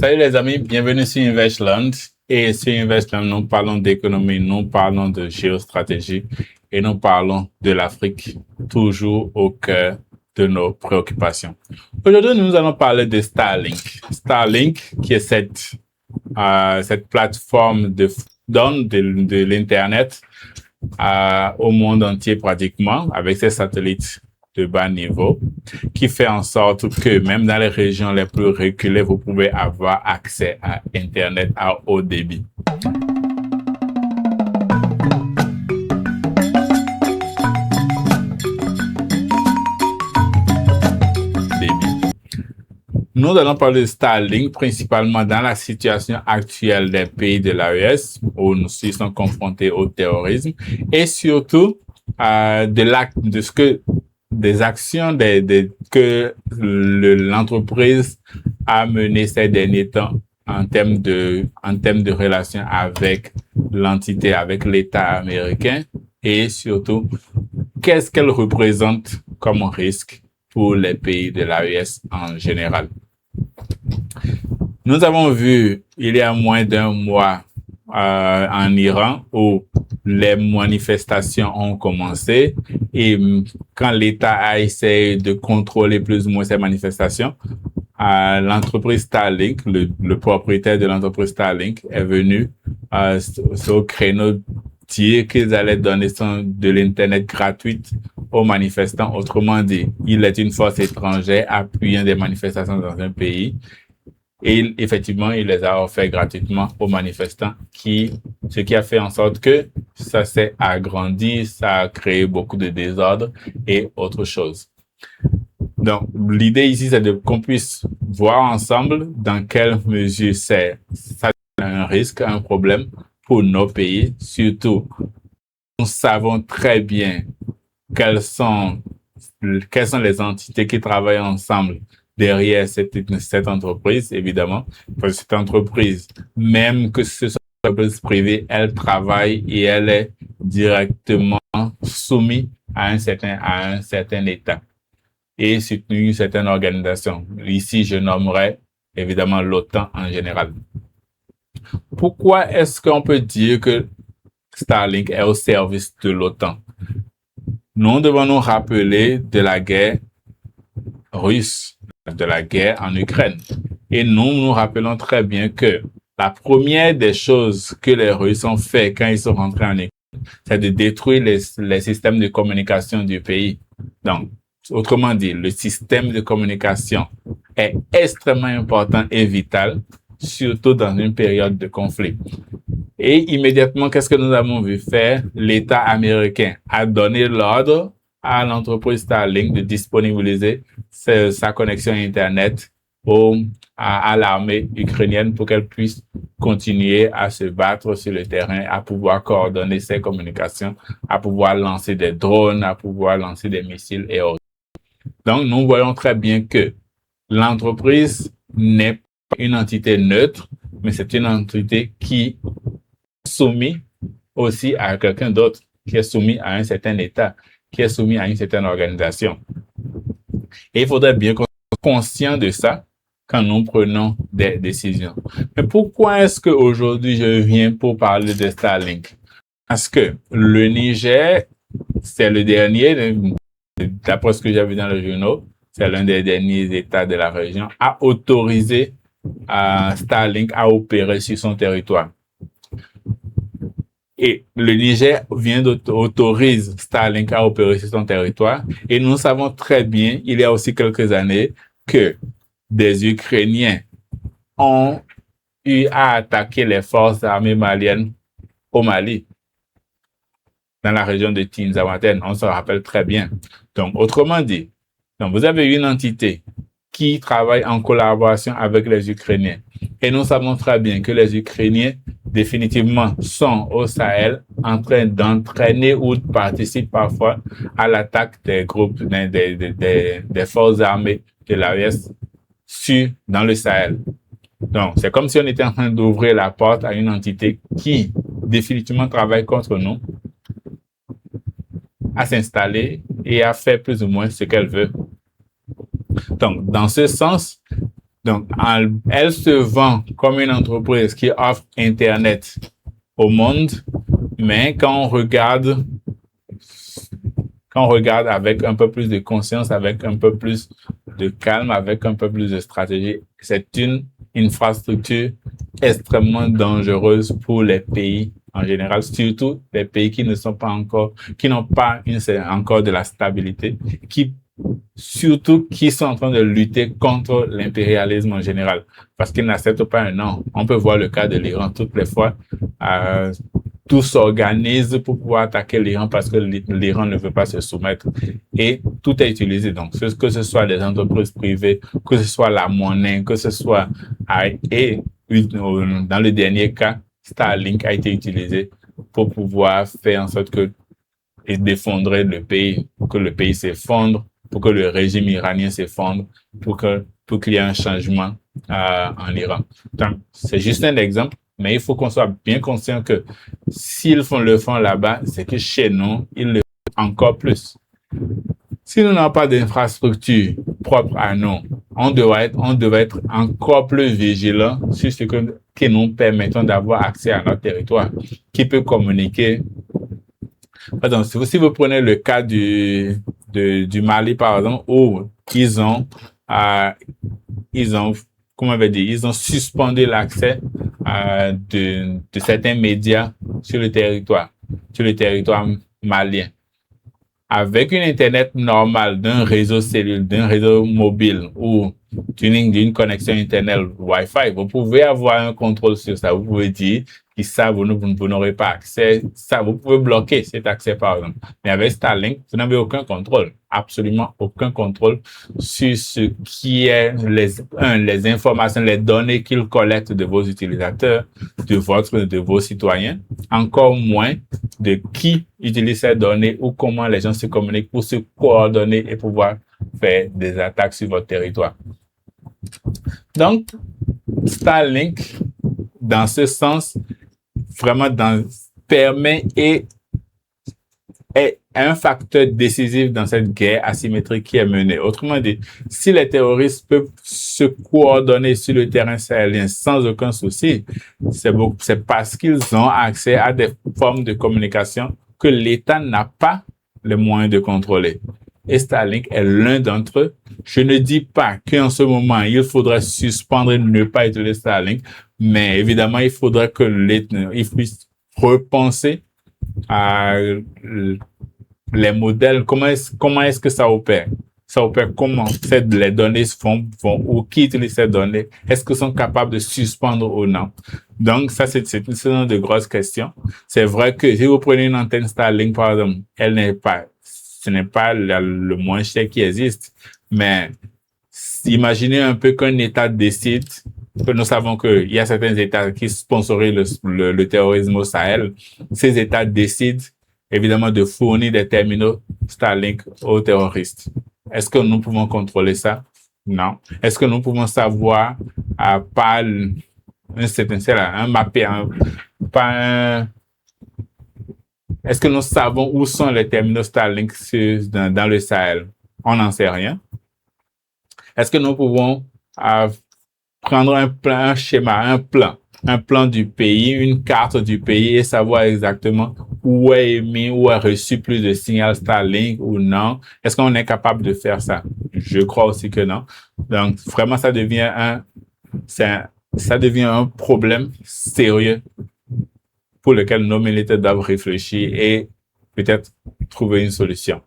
Salut les amis, bienvenue sur Investland. Et sur Investland, nous parlons d'économie, nous parlons de géostratégie et nous parlons de l'Afrique, toujours au cœur de nos préoccupations. Aujourd'hui, nous allons parler de Starlink. Starlink, qui est cette plateforme de donne de l'Internet au monde entier pratiquement, avec ses satellites de bas niveau, qui fait en sorte que même dans les régions les plus reculées, vous pouvez avoir accès à Internet à haut débit. Nous allons parler de Starlink principalement dans la situation actuelle des pays de l'AES où nous sommes confrontés au terrorisme et surtout des actions que l'entreprise a menées ces derniers temps en termes de relations avec l'entité, avec l'État américain et surtout qu'est-ce qu'elle représente comme risque pour les pays de l'AES en général. Nous avons vu il y a moins d'un mois en Iran où les manifestations ont commencé et quand l'État a essayé de contrôler plus ou moins ces manifestations, l'entreprise Starlink, le propriétaire de l'entreprise Starlink est venu au créneau dire qu'ils allaient donner de l'Internet gratuite aux manifestants. Autrement dit, il est une force étrangère appuyant des manifestations dans un pays. Et effectivement, il les a offerts gratuitement aux manifestants, ce qui a fait en sorte que ça s'est agrandi, ça a créé beaucoup de désordre et autre chose. Donc, l'idée ici, c'est qu'on puisse voir ensemble dans quelle mesure ça un risque, un problème pour nos pays. Surtout, nous savons très bien quelles sont les entités qui travaillent ensemble derrière cette entreprise, évidemment. Parce que cette entreprise, même que ce soit une entreprise privée, elle travaille et elle est directement soumise à un certain État et soutenue une certaine organisation. Ici, je nommerai évidemment l'OTAN en général. Pourquoi est-ce qu'on peut dire que Starlink est au service de l'OTAN? Nous devons nous rappeler de la guerre russe, de la guerre en Ukraine. Et nous rappelons très bien que la première des choses que les Russes ont fait quand ils sont rentrés en Ukraine, c'est de détruire les systèmes de communication du pays. Donc, autrement dit, le système de communication est extrêmement important et vital, surtout dans une période de conflit. Et immédiatement, qu'est-ce que nous avons vu faire? L'État américain a donné l'ordre à l'entreprise Starlink de disponibiliser sa connexion Internet à l'armée ukrainienne pour qu'elle puisse continuer à se battre sur le terrain, à pouvoir coordonner ses communications, à pouvoir lancer des drones, à pouvoir lancer des missiles et autres. Donc, nous voyons très bien que l'entreprise n'est pas une entité neutre, mais c'est une entité qui est soumise aussi à quelqu'un d'autre, qui est soumis à un certain État, qui est soumis à une certaine organisation. Et il faudrait bien qu'on soit conscient de ça quand nous prenons des décisions. Mais pourquoi est-ce qu'aujourd'hui je viens pour parler de Starlink? Parce que le Niger, c'est le dernier, d'après ce que j'ai vu dans le journal, c'est l'un des derniers États de la région à autoriser Starlink à opérer sur son territoire. Et le Niger vient d'autoriser Starlink à opérer sur son territoire. Et nous savons très bien, il y a aussi quelques années, que des Ukrainiens ont eu à attaquer les forces armées maliennes au Mali, dans la région de Tinzaouaten. On se rappelle très bien. Donc, autrement dit, vous avez une entité qui travaille en collaboration avec les Ukrainiens. Et nous savons très bien que les Ukrainiens, définitivement, sont au Sahel en train d'entraîner ou participent parfois à l'attaque des groupes, des forces armées de l'AES dans le Sahel. Donc, c'est comme si on était en train d'ouvrir la porte à une entité qui, définitivement, travaille contre nous, à s'installer et à faire plus ou moins ce qu'elle veut. Donc, dans ce sens, Donc, elle se vend comme une entreprise qui offre Internet au monde, mais quand on regarde avec un peu plus de conscience, avec un peu plus de calme, avec un peu plus de stratégie, c'est une infrastructure extrêmement dangereuse pour les pays en général, surtout les pays qui n'ont pas encore de la stabilité, surtout qui sont en train de lutter contre l'impérialisme en général, parce qu'ils n'acceptent pas un non. On peut voir le cas de l'Iran toutes les fois. Tout s'organise pour pouvoir attaquer l'Iran parce que l'Iran ne veut pas se soumettre. Et tout est utilisé. Donc, que ce soit les entreprises privées, que ce soit la monnaie, que ce soit... Et dans le dernier cas, Starlink a été utilisé pour pouvoir faire en sorte que et d'effondrer le pays, pour que le pays s'effondre, pour que le régime iranien s'effondre, pour qu'il y ait un changement en Iran. Donc, c'est juste un exemple, mais il faut qu'on soit bien conscient que s'ils le font là-bas, c'est que chez nous, ils le font encore plus. Si nous n'avons pas d'infrastructure propre à nous, on devrait être encore plus vigilants sur ce que nous permettons d'avoir accès à notre territoire, qui peut communiquer. Pardon, si vous prenez le cas du Mali, par exemple, où ils ont, comment on va dire, ils ont suspendu l'accès de certains médias sur le territoire malien. Avec une Internet normale d'un réseau cellulaire, d'un réseau mobile ou d'une connexion Internet Wi-Fi, vous pouvez avoir un contrôle sur ça. Vous pouvez dire que ça, vous n'aurez pas accès. Ça, vous pouvez bloquer cet accès, par exemple. Mais avec Starlink, vous n'avez aucun contrôle, absolument aucun contrôle sur ce qui est les informations, les données qu'il collecte de vos utilisateurs, de vos citoyens, encore moins de qui utilise ces données ou comment les gens se communiquent pour se coordonner et pouvoir faire des attaques sur votre territoire. Donc, Starlink, dans ce sens, vraiment permet et est un facteur décisif dans cette guerre asymétrique qui est menée. Autrement dit, si les terroristes peuvent se coordonner sur le terrain sahélien sans aucun souci, c'est parce qu'ils ont accès à des formes de communication que l'État n'a pas les moyens de contrôler. Et Starlink est l'un d'entre eux. Je ne dis pas qu'en ce moment, il faudrait suspendre et ne pas utiliser Starlink, mais évidemment, il faudrait que l'État puisse repenser à les modèles, comment est-ce que ça opère? Ça opère comment? Les données vont ou qui utilise ces données? Est-ce qu'ils sont capables de suspendre ou non? Donc, ça, c'est une de grosses questions. C'est vrai que si vous prenez une antenne Starlink, par exemple, ce n'est pas le moins cher qui existe, mais imaginez un peu qu'un État décide, que nous savons qu'il y a certains États qui sponsorisent le terrorisme au Sahel. Ces États décident évidemment de fournir des terminaux Starlink aux terroristes. Est-ce que nous pouvons contrôler ça? Non. Est-ce que nous pouvons savoir par un mappé, est-ce que nous savons où sont les terminaux Starlink dans le Sahel? On n'en sait rien. Est-ce que nous pouvons prendre un schéma, un plan du pays, une carte du pays et savoir exactement où est émis, où est reçu plus de signal Starlink ou non? Est-ce qu'on est capable de faire ça? Je crois aussi que non. Donc, vraiment, ça devient un problème sérieux pour lequel nos militaires doivent réfléchir et peut-être trouver une solution.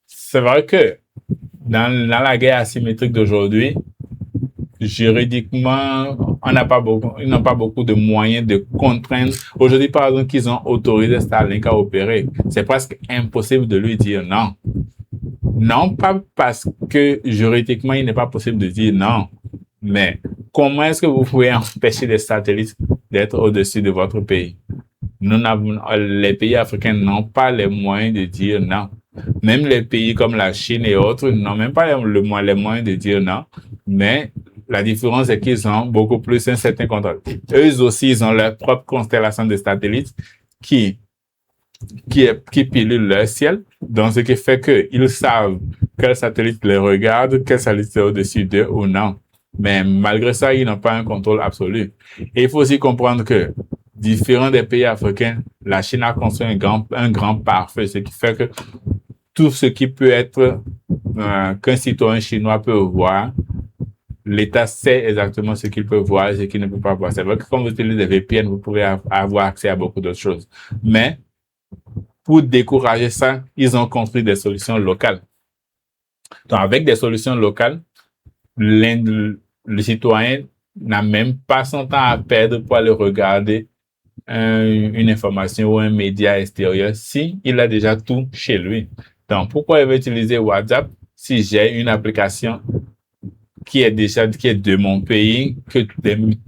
C'est vrai que dans la guerre asymétrique d'aujourd'hui, juridiquement, ils n'ont pas beaucoup de moyens de contraindre. Aujourd'hui, par exemple, qu'ils ont autorisé Starlink à opérer, c'est presque impossible de lui dire non. Non, pas parce que juridiquement, il n'est pas possible de dire non, mais comment est-ce que vous pouvez empêcher les satellites d'être au-dessus de votre pays? Les pays africains n'ont pas les moyens de dire non. Même les pays comme la Chine et autres n'ont même pas les moyens de dire non, mais la différence est qu'ils ont beaucoup plus un certain contrôle. Eux aussi, ils ont leur propre constellation de satellites qui qui pilulent leur ciel. Donc, ce qui fait qu'ils savent quel satellite les regarde, quel satellite est au-dessus d'eux ou non. Mais malgré ça, ils n'ont pas un contrôle absolu. Et il faut aussi comprendre que, différents des pays africains, la Chine a construit un grand pare-feu, ce qui fait que tout ce qui peut être qu'un citoyen chinois peut voir, l'État sait exactement ce qu'il peut voir et ce qu'il ne peut pas voir. C'est vrai que quand vous utilisez des VPN, vous pouvez avoir accès à beaucoup d'autres choses. Mais pour décourager ça, ils ont construit des solutions locales. Donc, avec des solutions locales, le citoyen n'a même pas son temps à perdre pour aller regarder une information ou un média extérieur si il a déjà tout chez lui. Donc, pourquoi il va utiliser WhatsApp si j'ai une application qui est de mon pays, que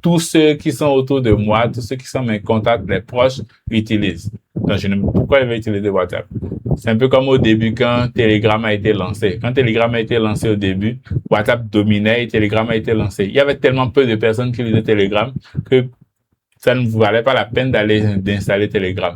tous ceux qui sont autour de moi, tous ceux qui sont mes contacts, les proches, utilisent. Donc, pourquoi il va utiliser WhatsApp? C'est un peu comme au début quand Telegram a été lancé. Quand Telegram a été lancé au début, WhatsApp dominait et Telegram a été lancé. Il y avait tellement peu de personnes qui utilisaient Telegram que ça ne valait pas la peine d'installer Telegram.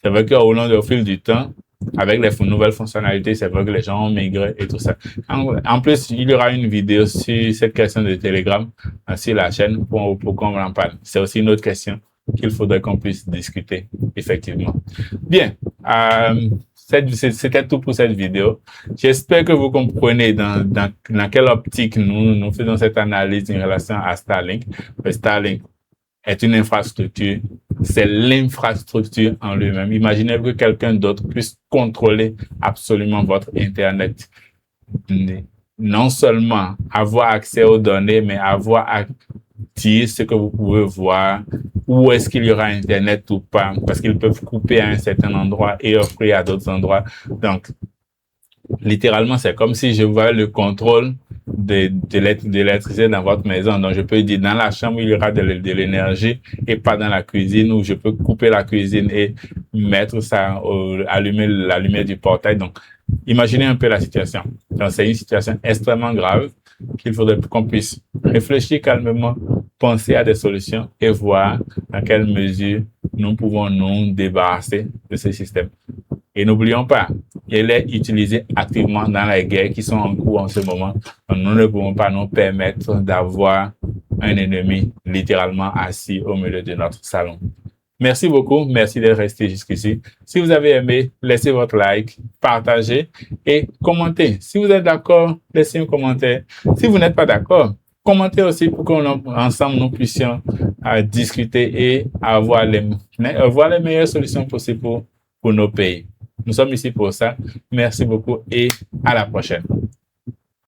C'est vrai au fil du temps, avec les nouvelles fonctionnalités, c'est vrai que les gens ont migré et tout ça. En plus, il y aura une vidéo sur cette question de Telegram sur la chaîne pour qu'on en parle. C'est aussi une autre question qu'il faudrait qu'on puisse discuter, effectivement. Bien, c'était tout pour cette vidéo. J'espère que vous comprenez dans quelle optique nous faisons cette analyse en relation à Starlink. Starlink est une infrastructure, c'est l'infrastructure en lui-même. Imaginez que quelqu'un d'autre puisse contrôler absolument votre Internet. Non seulement avoir accès aux données, mais avoir à dire ce que vous pouvez voir, où est-ce qu'il y aura Internet ou pas, parce qu'ils peuvent couper à un certain endroit et offrir à d'autres endroits. Donc, littéralement, c'est comme si je voyais le contrôle de l'électricité dans votre maison. Donc, je peux dire dans la chambre, il y aura de l'énergie et pas dans la cuisine, où je peux couper la cuisine et mettre ça, allumer la lumière du portail. Donc, imaginez un peu la situation. Donc, c'est une situation extrêmement grave qu'il faudrait qu'on puisse réfléchir calmement, penser à des solutions et voir dans quelle mesure nous pouvons nous débarrasser de ce système. Et n'oublions pas, il est utilisé activement dans les guerres qui sont en cours en ce moment. Donc, nous ne pouvons pas nous permettre d'avoir un ennemi littéralement assis au milieu de notre salon. Merci beaucoup. Merci d'être resté jusqu'ici. Si vous avez aimé, laissez votre like, partagez et commentez. Si vous êtes d'accord, laissez un commentaire. Si vous n'êtes pas d'accord, commentez aussi pour qu'ensemble nous puissions discuter et avoir les meilleures solutions possibles pour nos pays. Nous sommes ici pour ça. Merci beaucoup et à la prochaine.